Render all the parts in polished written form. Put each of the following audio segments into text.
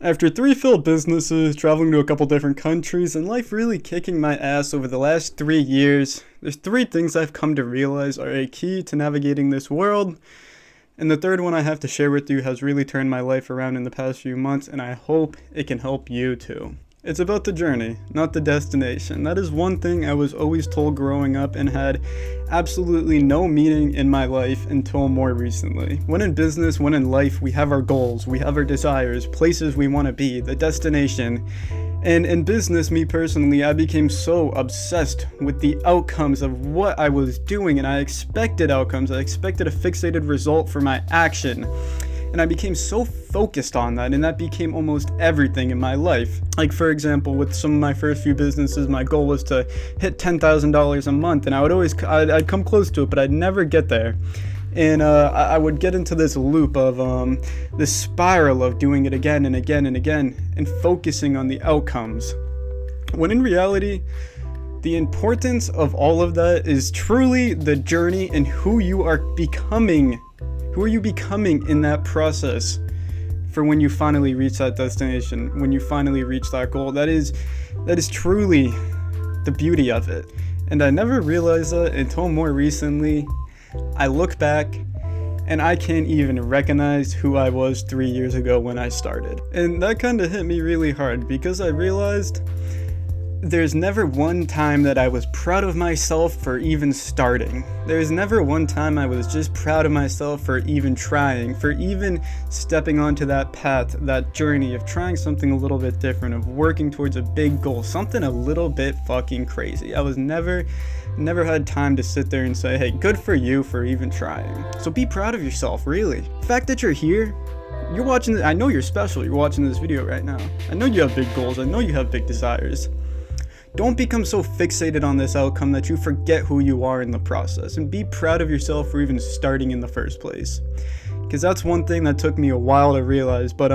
After 3 failed businesses, traveling to a couple different countries, and life really kicking my ass over the last 3 years, there's 3 things I've come to realize are a key to navigating this world. And the third one I have to share with you has really turned my life around in the past few months, and I hope it can help you too. It's about the journey, not the destination. That is one thing I was always told growing up and had absolutely no meaning in my life until more recently. When in business, when in life, we have our goals, we have our desires, places we want to be, the destination. And in business, me personally, I became so obsessed with the outcomes of what I was doing, and I expected outcomes. I expected a fixated result for my action. And I became so focused on that, and that became almost everything in my life. Like, for example, with some of my first few businesses, my goal was to hit $10,000 a month, and I'd come close to it, but I'd never get there. And I would get into this loop of this spiral of doing it again and again and again, and focusing on the outcomes. When in reality, the importance of all of that is truly the journey and who you are becoming. Who are you becoming in that process for when you finally reach that destination, when you finally reach that goal? That is truly the beauty of it. And I never realized that until more recently. I look back and I can't even recognize who I was 3 years ago when I started. And that kind of hit me really hard because I realized there's never one time that I was proud of myself for even starting. There's never one time I was just proud of myself for even trying, for even stepping onto that path, that journey of trying something a little bit different, of working towards a big goal, something a little bit fucking crazy. I was never had time to sit there and say, hey, good for you for even trying. So be proud of yourself, really. The fact that you're here, you're watching I know you're special, you're watching this video right now. I know you have big goals, I know you have big desires. Don't become so fixated on this outcome that you forget who you are in the process, and be proud of yourself for even starting in the first place. Because that's one thing that took me a while to realize, but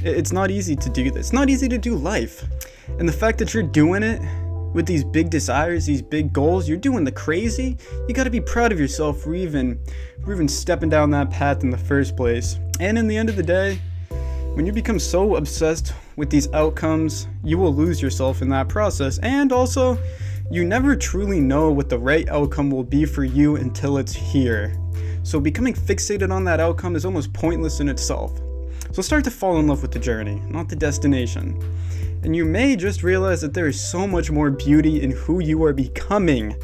it's not easy to do this. It's not easy to do life. And the fact that you're doing it with these big desires, these big goals, you're doing the crazy, you gotta be proud of yourself for even stepping down that path in the first place. And in the end of the day, when you become so obsessed with these outcomes, you will lose yourself in that process. And also, you never truly know what the right outcome will be for you until it's here. So becoming fixated on that outcome is almost pointless in itself. So start to fall in love with the journey, not the destination. And you may just realize that there is so much more beauty in who you are becoming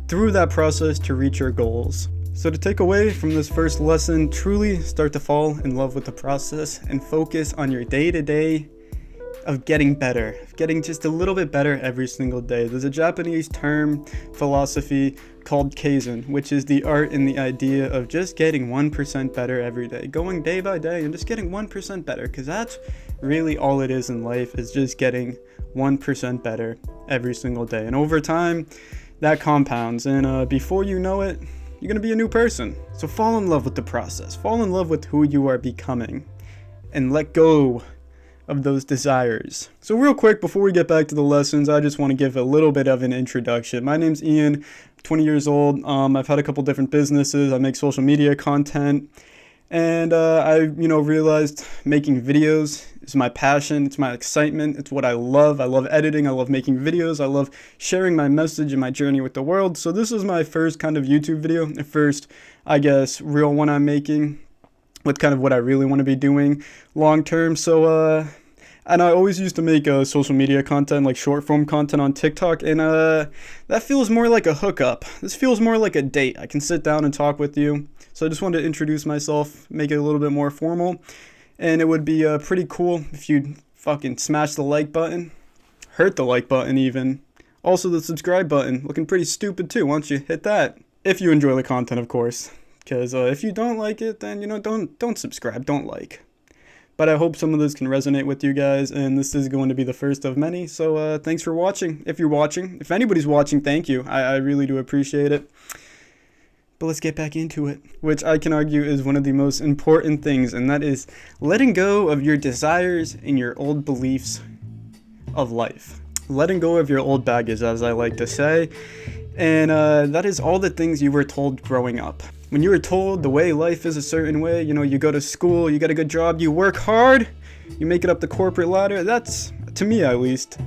through that process to reach your goals. So to take away from this first lesson, truly start to fall in love with the process and focus on your day-to-day of getting better, of getting just a little bit better every single day. There's a Japanese term, philosophy called Kaizen, which is the art and the idea of just getting 1% better every day, going day by day and just getting 1% better, because that's really all it is in life, is just getting 1% better every single day. And over time, that compounds, and before you know it, you're going to be a new person. So fall in love with the process, fall in love with who you are becoming, and let go of those desires. So real quick, before we get back to the lessons, I just want to give a little bit of an introduction. My name's Ian, 20 years old. I've had a couple different businesses. I make social media content, and I realized making videos is my passion. It's my excitement. It's what I love. I love editing. I love making videos. I love sharing my message and my journey with the world. So this is my first kind of YouTube video, the first, I guess, real one I'm making with kind of what I really want to be doing long term. So and I always used to make social media content, like short form content on TikTok, and that feels more like a hookup. This feels more like a date. I can sit down and talk with you. So I just wanted to introduce myself, make it a little bit more formal, and it would be pretty cool if you'd fucking smash the like button, hurt the like button even. Also the subscribe button, looking pretty stupid too. Why don't you hit that? If you enjoy the content, of course. Because if you don't like it, then, don't subscribe, don't like. But I hope some of this can resonate with you guys, and this is going to be the first of many. So thanks for watching. If you're watching, if anybody's watching, thank you. I really do appreciate it. But let's get back into it, which I can argue is one of the most important things, and that is letting go of your desires and your old beliefs of life. Letting go of your old baggage, as I like to say. And that is all the things you were told growing up. When you were told the way life is a certain way, you go to school, you get a good job, you work hard, you make it up the corporate ladder. That's, to me at least,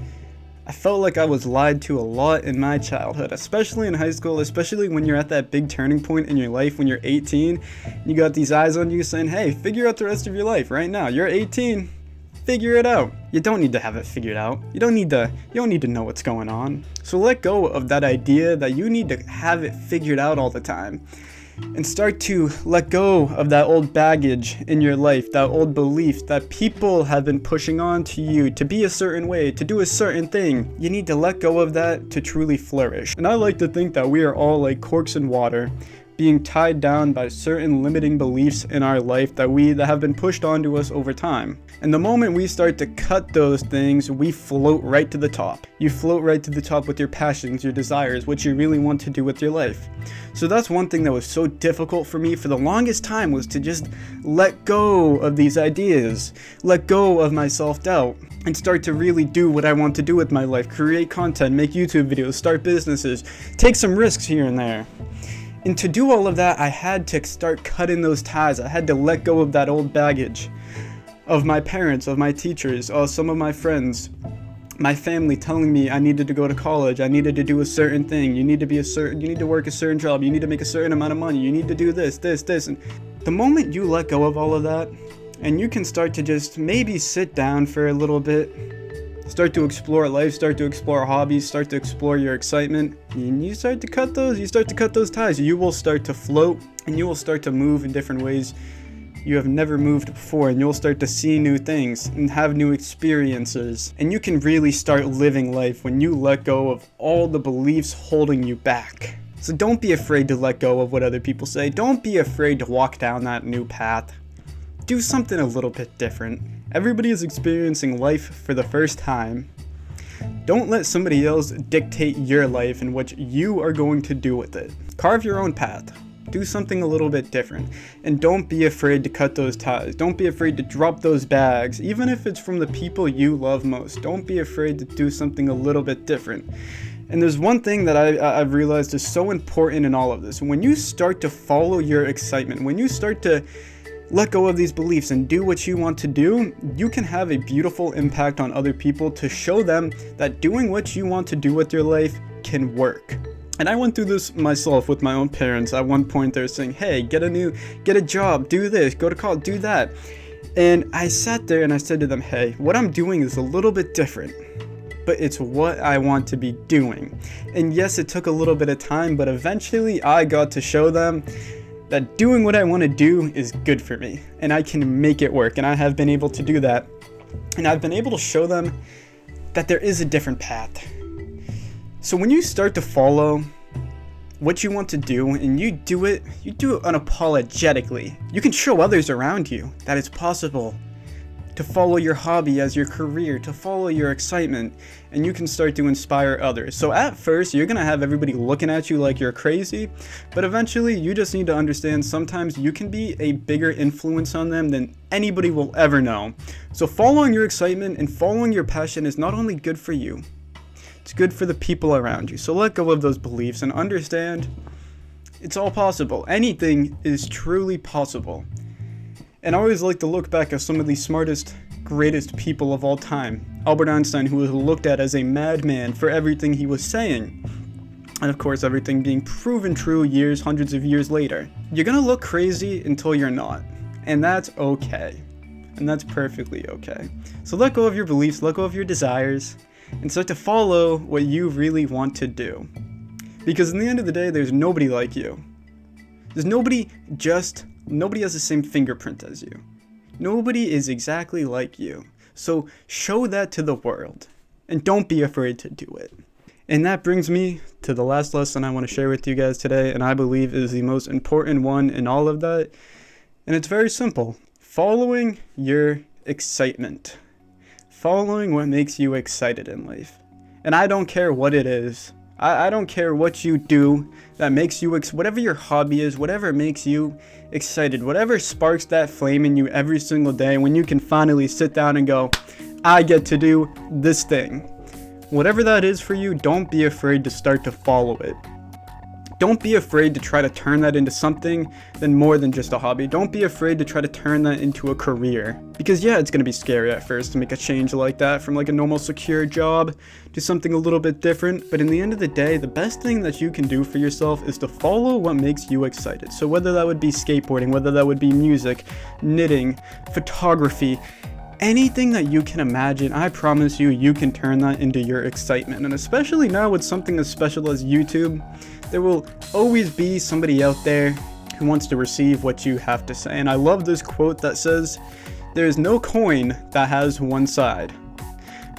I felt like I was lied to a lot in my childhood, especially in high school, especially when you're at that big turning point in your life when you're 18. You got these eyes on you saying, hey, figure out the rest of your life right now. You're 18. Figure it out. You don't need to have it figured out. You don't need to know what's going on. So let go of that idea that you need to have it figured out all the time. And start to let go of that old baggage in your life, that old belief that people have been pushing on to you to be a certain way, to do a certain thing. You need to let go of that to truly flourish. And I like to think that we are all like corks in water, being tied down by certain limiting beliefs in our life that have been pushed onto us over time. And the moment we start to cut those things, we float right to the top. You float right to the top with your passions, your desires, what you really want to do with your life. So that's one thing that was so difficult for me for the longest time, was to just let go of these ideas, let go of my self-doubt, and start to really do what I want to do with my life, create content, make YouTube videos, start businesses, take some risks here and there. And to do all of that, I had to start cutting those ties. I had to let go of that old baggage of my parents, of my teachers, of some of my friends, my family telling me I needed to go to college, I needed to do a certain thing, you need to work a certain job, you need to make a certain amount of money, you need to do this. And the moment you let go of all of that, and you can start to just maybe sit down for a little bit, start to explore life, start to explore hobbies, start to explore your excitement, and you start to cut those ties. You will start to float, and you will start to move in different ways you have never moved before, and you'll start to see new things and have new experiences. And you can really start living life when you let go of all the beliefs holding you back. So don't be afraid to let go of what other people say. Don't be afraid to walk down that new path. Do something a little bit different. Everybody is experiencing life for the first time. Don't let somebody else dictate your life and what you are going to do with it. Carve your own path. Do something a little bit different. And don't be afraid to cut those ties. Don't be afraid to drop those bags, even if it's from the people you love most. Don't be afraid to do something a little bit different. And there's one thing that I've realized is so important in all of this. When you start to follow your excitement, when you start to let go of these beliefs and do what you want to do, you can have a beautiful impact on other people to show them that doing what you want to do with your life can work. And I went through this myself with my own parents. At one point they're saying, hey, get a job, do this, go to college, do that. And I sat there and I said to them, hey, what I'm doing is a little bit different, but it's what I want to be doing. And yes, it took a little bit of time, but eventually I got to show them that doing what I want to do is good for me, and I can make it work, and I have been able to do that. And I've been able to show them that there is a different path. So when you start to follow what you want to do, and you do it unapologetically, you can show others around you that it's possible to follow your hobby as your career, to follow your excitement, and you can start to inspire others. So at first, you're gonna have everybody looking at you like you're crazy, but eventually you just need to understand sometimes you can be a bigger influence on them than anybody will ever know. So following your excitement and following your passion is not only good for you, it's good for the people around you. So let go of those beliefs and understand it's all possible. Anything is truly possible. And I always like to look back at some of the smartest, greatest people of all time. Albert Einstein, who was looked at as a madman for everything he was saying. And of course, everything being proven true hundreds of years later. You're gonna look crazy until you're not. And that's okay. And that's perfectly okay. So let go of your beliefs, let go of your desires, and start to follow what you really want to do. Because in the end of the day, there's nobody like you. There's nobody has the same fingerprint as you. Nobody is exactly like you. So show that to the world. And don't be afraid to do it. And that brings me to the last lesson I want to share with you guys today, and I believe is the most important one in all of that. And it's very simple. Following your excitement. Following what makes you excited in life. And I don't care what it is. I don't care what you do that makes you, whatever your hobby is, whatever makes you excited, whatever sparks that flame in you every single day when you can finally sit down and go, I get to do this thing. Whatever that is for you, don't be afraid to start to follow it. don't be afraid to try to turn that into something then more than just a hobby. Don't be afraid to try to turn that into a career. Because yeah, it's going to be scary at first to make a change like that from like a normal secure job to something a little bit different. But in the end of the day, the best thing that you can do for yourself is to follow what makes you excited. So whether that would be skateboarding, whether that would be music, knitting, photography, anything that you can imagine, I promise you, you can turn that into your excitement. And especially now with something as special as YouTube, there will always be somebody out there who wants to receive what you have to say. And I love this quote that says, "There is no coin that has one side."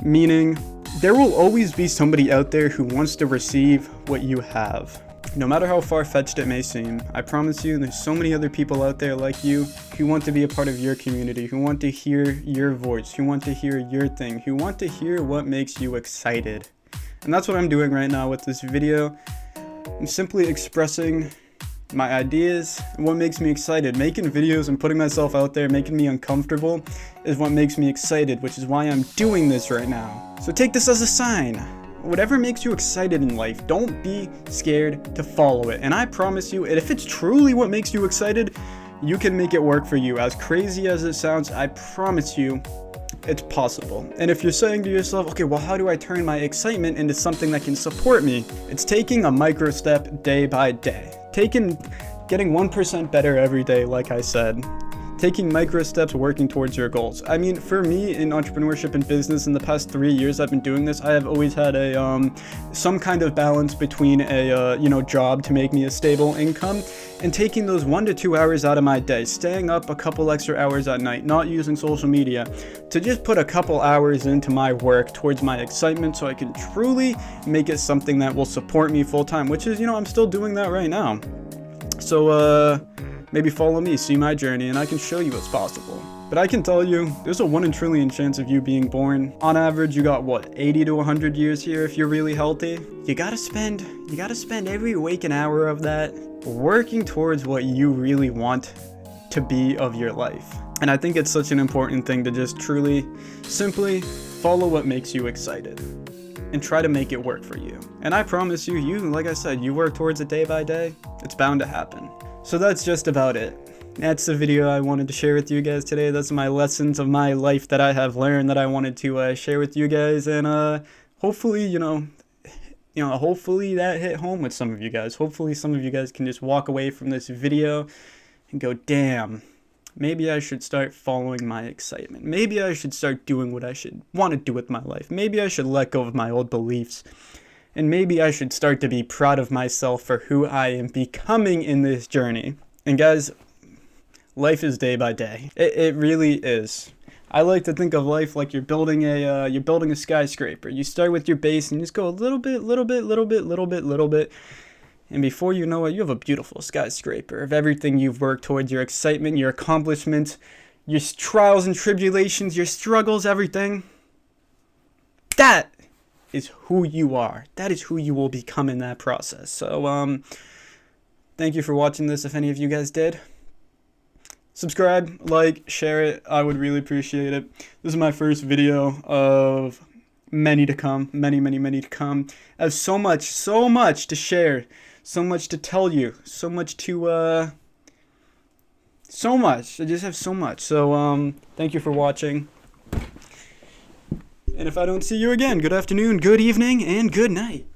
Meaning, there will always be somebody out there who wants to receive what you have. No matter how far-fetched it may seem, I promise you there's so many other people out there like you who want to be a part of your community, who want to hear your voice, who want to hear your thing, who want to hear what makes you excited. And that's what I'm doing right now with this video. I'm simply expressing my ideas and what makes me excited. Making videos and putting myself out there, making me uncomfortable, is what makes me excited, which is why I'm doing this right now. So take this as a sign. Whatever makes you excited in life, don't be scared to follow it. And I promise you, if it's truly what makes you excited, you can make it work for you. As crazy as it sounds, I promise you, it's possible. And if you're saying to yourself, okay, well, how do I turn my excitement into something that can support me? It's taking a micro step day by day. Getting 1% better every day, like I said. Taking micro steps, working towards your goals. I mean, for me in entrepreneurship and business, in the past 3 years I've been doing this, I have always had a some kind of balance between a job to make me a stable income and taking those 1 to 2 hours out of my day, staying up a couple extra hours at night, not using social media, to just put a couple hours into my work towards my excitement so I can truly make it something that will support me full time, which is, I'm still doing that right now. So maybe follow me, see my journey, and I can show you what's possible. But I can tell you, there's a 1 in a trillion chance of you being born. On average, you got 80 to 100 years here if you're really healthy. You gotta spend every waking hour of that working towards what you really want to be of your life. And I think it's such an important thing to just truly, simply follow what makes you excited and try to make it work for you. And I promise you, like I said, you work towards it day by day, it's bound to happen. So that's just about it. That's the video I wanted to share with you guys today. That's my lessons of my life that I have learned that I wanted to share with you guys. And hopefully, hopefully that hit home with some of you guys. Hopefully some of you guys can just walk away from this video and go, damn, maybe I should start following my excitement. Maybe I should start doing what I should want to do with my life. Maybe I should let go of my old beliefs. And maybe I should start to be proud of myself for who I am becoming in this journey. And guys, life is day by day. It really is. I like to think of life like you're building a skyscraper. You start with your base and you just go a little bit. And before you know it, you have a beautiful skyscraper of everything you've worked towards, your excitement, your accomplishments, your trials and tribulations, your struggles, everything. That is who you are. That is who you will become in that process. So, thank you for watching this, if any of you guys did. Subscribe, like, share it. I would really appreciate it. This is my first video of many to come. Many to come. I have so much to share. So much to tell you. So much to, so much. I just have so much. So, thank you for watching. And if I don't see you again, good afternoon, good evening, and good night.